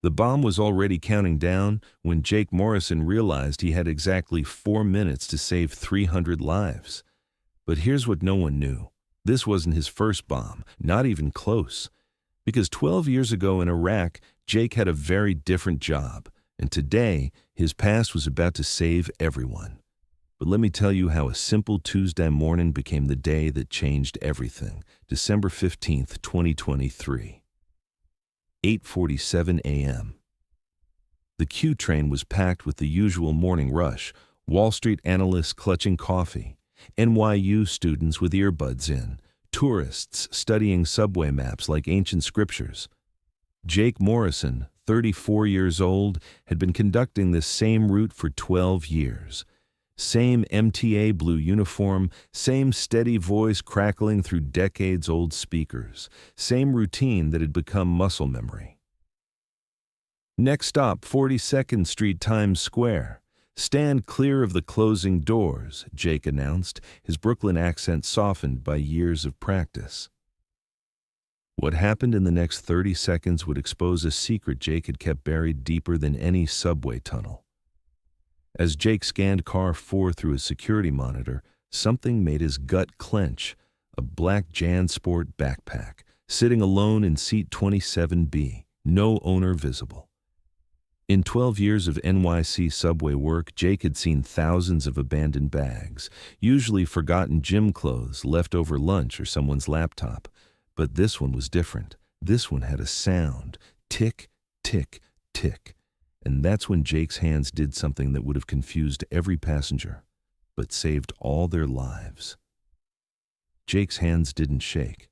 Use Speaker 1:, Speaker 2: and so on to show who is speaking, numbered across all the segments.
Speaker 1: The bomb was already counting down when Jake Morrison realized he had exactly 4 minutes to save 300 lives. But here's what no one knew. This wasn't his first bomb, not even close. Because 12 years ago in Iraq, Jake had a very different job, and today his past was about to save everyone. But let me tell you how a simple Tuesday morning became the day that changed everything. December 15th, 2023. 8:47 a.m. The Q train was packed with the usual morning rush, Wall Street analysts clutching coffee, NYU students with earbuds in, tourists studying subway maps like ancient scriptures. Jake Morrison, 34 years old, had been conducting this same route for 12 years. Same MTA blue uniform, same steady voice crackling through decades-old speakers, same routine that had become muscle memory. Next stop, 42nd Street, Times Square. Stand clear of the closing doors, Jake announced, his Brooklyn accent softened by years of practice. What happened in the next 30 seconds would expose a secret Jake had kept buried deeper than any subway tunnel. As Jake scanned car 4 through his security monitor, something made his gut clench. A black JanSport backpack, sitting alone in seat 27B, no owner visible. In 12 years of NYC subway work, Jake had seen thousands of abandoned bags, usually forgotten gym clothes left over lunch or someone's laptop. But this one was different. This one had a sound. Tick, tick, tick. And that's when Jake's hands did something that would have confused every passenger, but saved all their lives. Jake's hands didn't shake.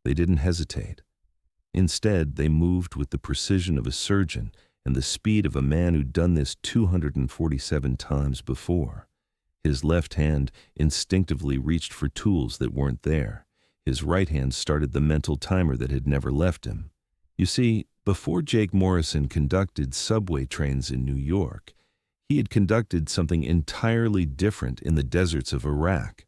Speaker 1: They didn't hesitate. Instead, they moved with the precision of a surgeon and the speed of a man who'd done this 247 times before. His left hand instinctively reached for tools that weren't there. His right hand started the mental timer that had never left him. You see, before Jake Morrison conducted subway trains in New York, he had conducted something entirely different in the deserts of Iraq.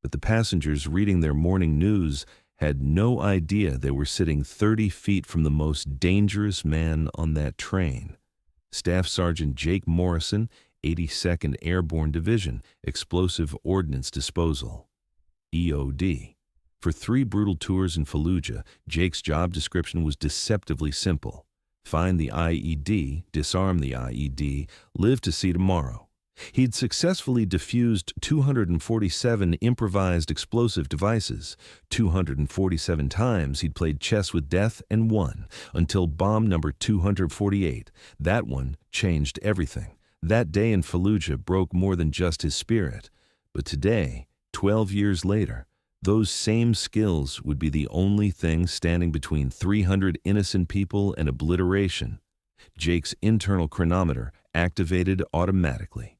Speaker 1: But the passengers reading their morning news had no idea they were sitting 30 feet from the most dangerous man on that train. Staff Sergeant Jake Morrison, 82nd Airborne Division, Explosive Ordnance Disposal, EOD. For 3 brutal tours in Fallujah, Jake's job description was deceptively simple. Find the IED, disarm the IED, live to see tomorrow. He'd successfully defused 247 improvised explosive devices. 247 times he'd played chess with death and won, until bomb number 248. That one changed everything. That day in Fallujah broke more than just his spirit. But today, 12 years later, those same skills would be the only thing standing between 300 innocent people and obliteration. Jake's internal chronometer activated automatically.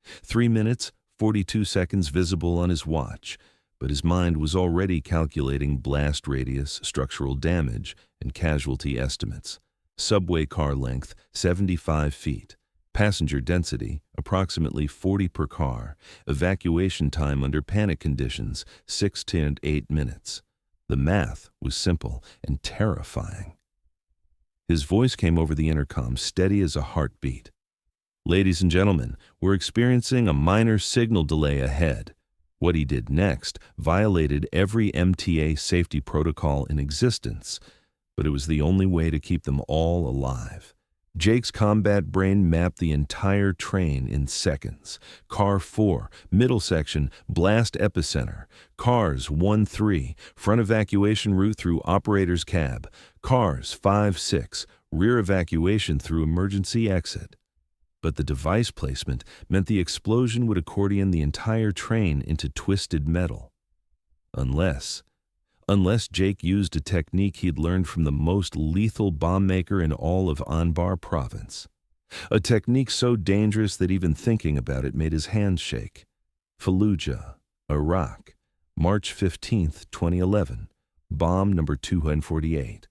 Speaker 1: 3 minutes, 42 seconds visible on his watch, but his mind was already calculating blast radius, structural damage, and casualty estimates. Subway car length, 75 feet. Passenger density, approximately 40 per car. Evacuation time under panic conditions, 6 to 8 minutes. The math was simple and terrifying. His voice came over the intercom, steady as a heartbeat. Ladies and gentlemen, we're experiencing a minor signal delay ahead. What he did next violated every MTA safety protocol in existence, but it was the only way to keep them all alive. Jake's combat brain mapped the entire train in seconds. Car 4, middle section, blast epicenter. Cars 1-3, front evacuation route through operator's cab. Cars 5-6, rear evacuation through emergency exit. But the device placement meant the explosion would accordion the entire train into twisted metal. Unless Jake used a technique he'd learned from the most lethal bomb maker in all of Anbar province. A technique so dangerous that even thinking about it made his hands shake. Fallujah, Iraq, March 15th, 2011, bomb number 248.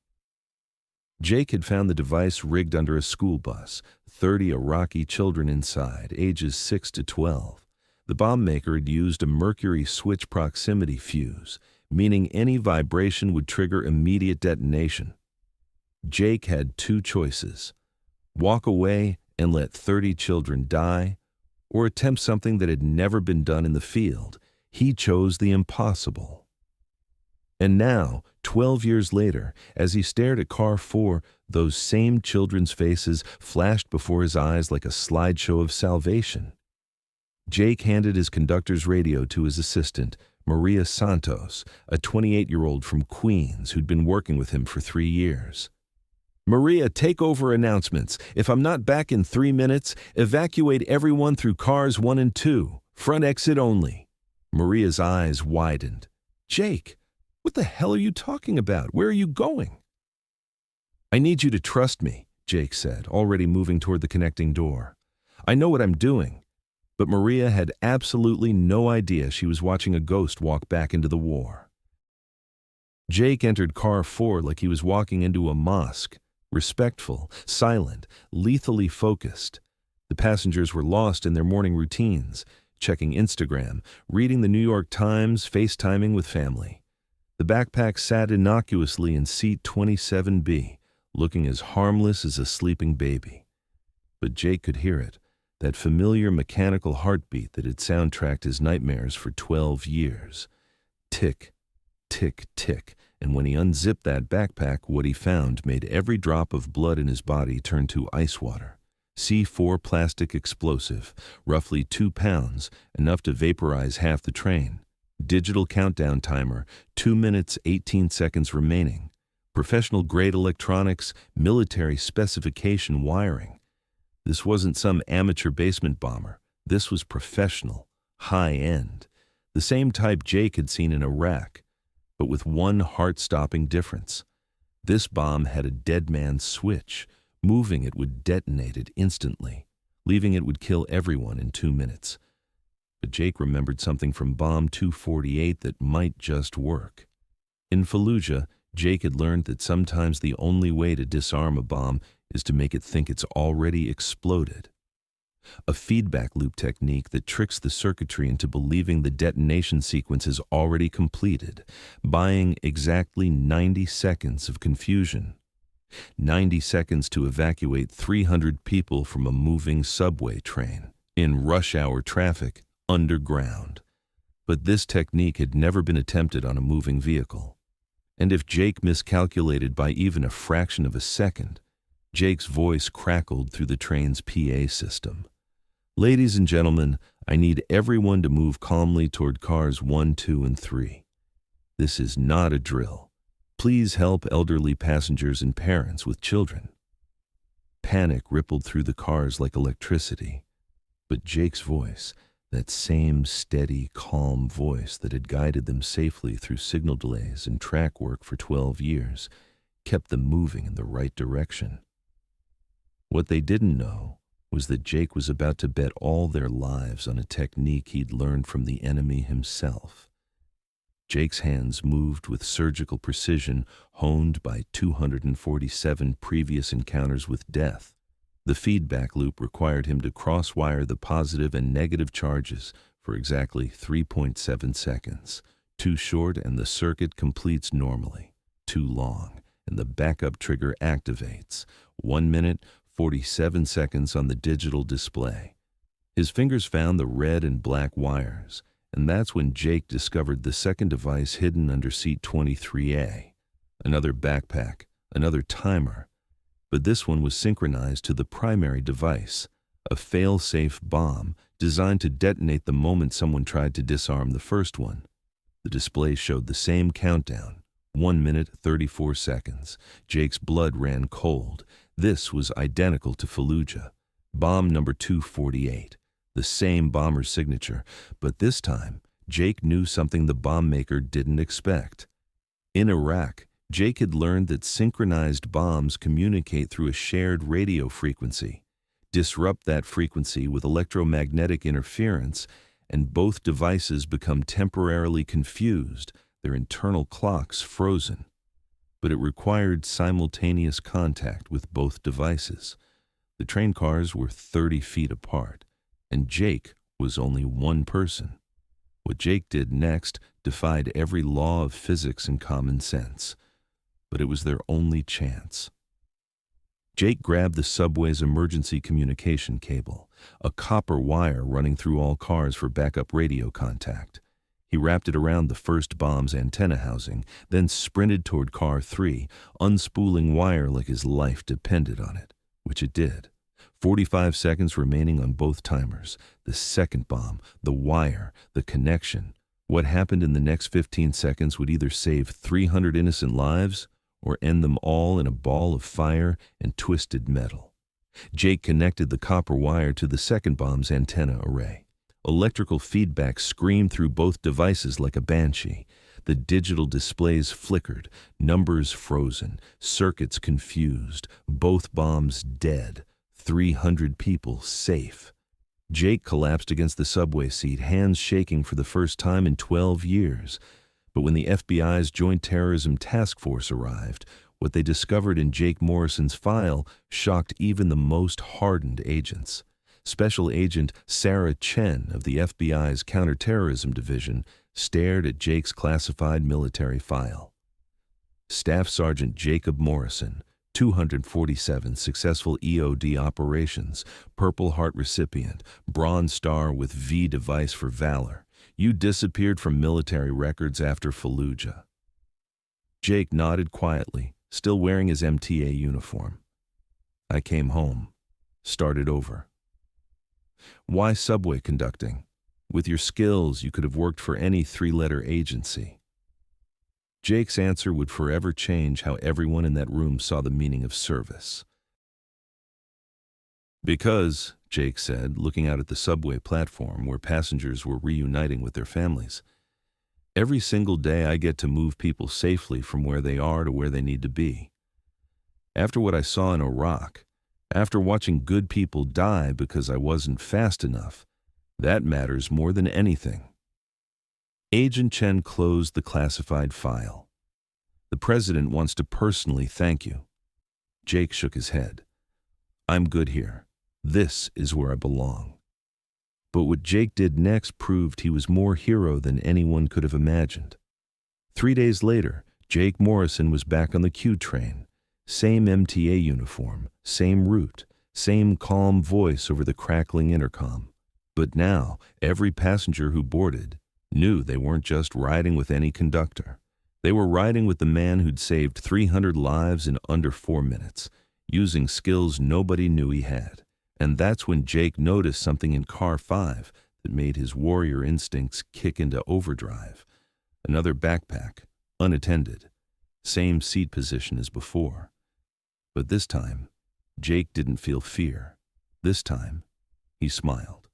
Speaker 1: Jake had found the device rigged under a school bus, 30 Iraqi children inside, ages 6 to 12. The bomb maker had used a mercury switch proximity fuse, meaning any vibration would trigger immediate detonation. Jake had two choices: walk away and let 30 children die, or attempt something that had never been done in the field. He chose the impossible. And now, 12 years later, as he stared at Car 4, those same children's faces flashed before his eyes like a slideshow of salvation. Jake handed his conductor's radio to his assistant, Maria Santos, a 28-year-old from Queens who'd been working with him for 3 years. "Maria, take over announcements. If I'm not back in 3 minutes, evacuate everyone through cars 1 and 2, front exit only." Maria's eyes widened. "Jake, what the hell are you talking about? Where are you going?" "I need you to trust me," Jake said, already moving toward the connecting door. "I know what I'm doing." But Maria had absolutely no idea she was watching a ghost walk back into the war. Jake entered Car 4 like he was walking into a mosque, respectful, silent, lethally focused. The passengers were lost in their morning routines, checking Instagram, reading the New York Times, FaceTiming with family. The backpack sat innocuously in seat 27B, looking as harmless as a sleeping baby. But Jake could hear it, that familiar mechanical heartbeat that had soundtracked his nightmares for 12 years. Tick, tick, tick, and when he unzipped that backpack, what he found made every drop of blood in his body turn to ice water. C4 plastic explosive, roughly 2 pounds, enough to vaporize half the train. Digital countdown timer, 2 minutes, 18 seconds remaining. Professional-grade electronics, military specification wiring. This wasn't some amateur basement bomber. This was professional, high-end, the same type Jake had seen in Iraq, but with one heart-stopping difference. This bomb had a dead man's switch. Moving it would detonate it instantly. Leaving it would kill everyone in 2 minutes. But Jake remembered something from Bomb 248 that might just work. In Fallujah, Jake had learned that sometimes the only way to disarm a bomb is to make it think it's already exploded. A feedback loop technique that tricks the circuitry into believing the detonation sequence is already completed, buying exactly 90 seconds of confusion. 90 seconds to evacuate 300 people from a moving subway train, in rush hour traffic, underground. But this technique had never been attempted on a moving vehicle. And if Jake miscalculated by even a fraction of a second, Jake's voice crackled through the train's PA system. "Ladies and gentlemen, I need everyone to move calmly toward cars 1, 2, and 3. This is not a drill. Please help elderly passengers and parents with children." Panic rippled through the cars like electricity. But Jake's voice, that same steady, calm voice that had guided them safely through signal delays and track work for 12 years, kept them moving in the right direction. What they didn't know was that Jake was about to bet all their lives on a technique he'd learned from the enemy himself. Jake's hands moved with surgical precision, honed by 247 previous encounters with death. The feedback loop required him to cross-wire the positive and negative charges for exactly 3.7 seconds. Too short and the circuit completes normally. Too long and the backup trigger activates. 1 minute, 47 seconds on the digital display. His fingers found the red and black wires, and that's when Jake discovered the second device hidden under seat 23A. Another backpack, another timer. But this one was synchronized to the primary device, a fail-safe bomb designed to detonate the moment someone tried to disarm the first one. The display showed the same countdown, 1 minute, 34 seconds. Jake's blood ran cold. This was identical to Fallujah, bomb number 248, the same bomber's signature, but this time, Jake knew something the bomb maker didn't expect. In Iraq, Jake had learned that synchronized bombs communicate through a shared radio frequency. Disrupt that frequency with electromagnetic interference, and both devices become temporarily confused, their internal clocks frozen. But it required simultaneous contact with both devices. The train cars were 30 feet apart, and Jake was only one person. What Jake did next defied every law of physics and common sense. But it was their only chance. Jake grabbed the subway's emergency communication cable, a copper wire running through all cars for backup radio contact. He wrapped it around the first bomb's antenna housing, then sprinted toward car 3, unspooling wire like his life depended on it, which it did. 45 seconds remaining on both timers. The second bomb, the wire, the connection. What happened in the next 15 seconds would either save 300 innocent lives or end them all in a ball of fire and twisted metal. Jake connected the copper wire to the second bomb's antenna array. Electrical feedback screamed through both devices like a banshee. The digital displays flickered, numbers frozen, circuits confused, both bombs dead, 300 people safe. Jake collapsed against the subway seat, hands shaking for the first time in 12 years. But when the FBI's Joint Terrorism Task Force arrived, what they discovered in Jake Morrison's file shocked even the most hardened agents. Special Agent Sarah Chen of the FBI's Counterterrorism Division stared at Jake's classified military file. Staff Sergeant Jacob Morrison, 247 successful EOD operations, Purple Heart recipient, Bronze Star with V device for valor. You disappeared from military records after Fallujah. Jake nodded quietly, still wearing his MTA uniform. I came home, started over. Why subway conducting? With your skills, you could have worked for any 3-letter agency. Jake's answer would forever change how everyone in that room saw the meaning of service. Because, Jake said, looking out at the subway platform where passengers were reuniting with their families, every single day I get to move people safely from where they are to where they need to be. After what I saw in Iraq, after watching good people die because I wasn't fast enough, that matters more than anything. Agent Chen closed the classified file. The president wants to personally thank you. Jake shook his head. I'm good here. This is where I belong. But what Jake did next proved he was more hero than anyone could have imagined. 3 days later, Jake Morrison was back on the Q train. Same MTA uniform, same route, same calm voice over the crackling intercom. But now, every passenger who boarded knew they weren't just riding with any conductor. They were riding with the man who'd saved 300 lives in under 4 minutes, using skills nobody knew he had. And that's when Jake noticed something in car 5 that made his warrior instincts kick into overdrive. Another backpack, unattended, same seat position as before. But this time, Jake didn't feel fear. This time, he smiled.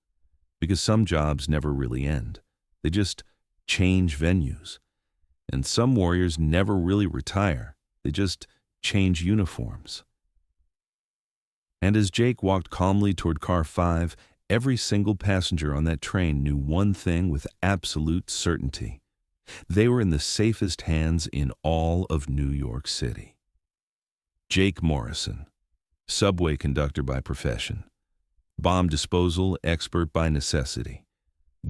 Speaker 1: Because some jobs never really end. They just change venues. And some warriors never really retire. They just change uniforms. And as Jake walked calmly toward car 5, every single passenger on that train knew one thing with absolute certainty. They were in the safest hands in all of New York City. Jake Morrison, subway conductor by profession, bomb disposal expert by necessity,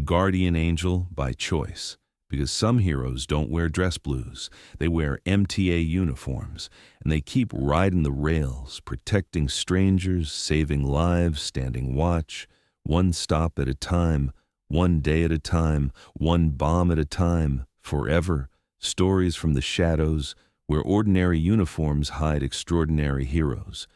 Speaker 1: guardian angel by choice, because some heroes don't wear dress blues, they wear MTA uniforms, and they keep riding the rails, protecting strangers, saving lives, standing watch, one stop at a time, one day at a time, one bomb at a time, forever, stories from the shadows, where ordinary uniforms hide extraordinary heroes.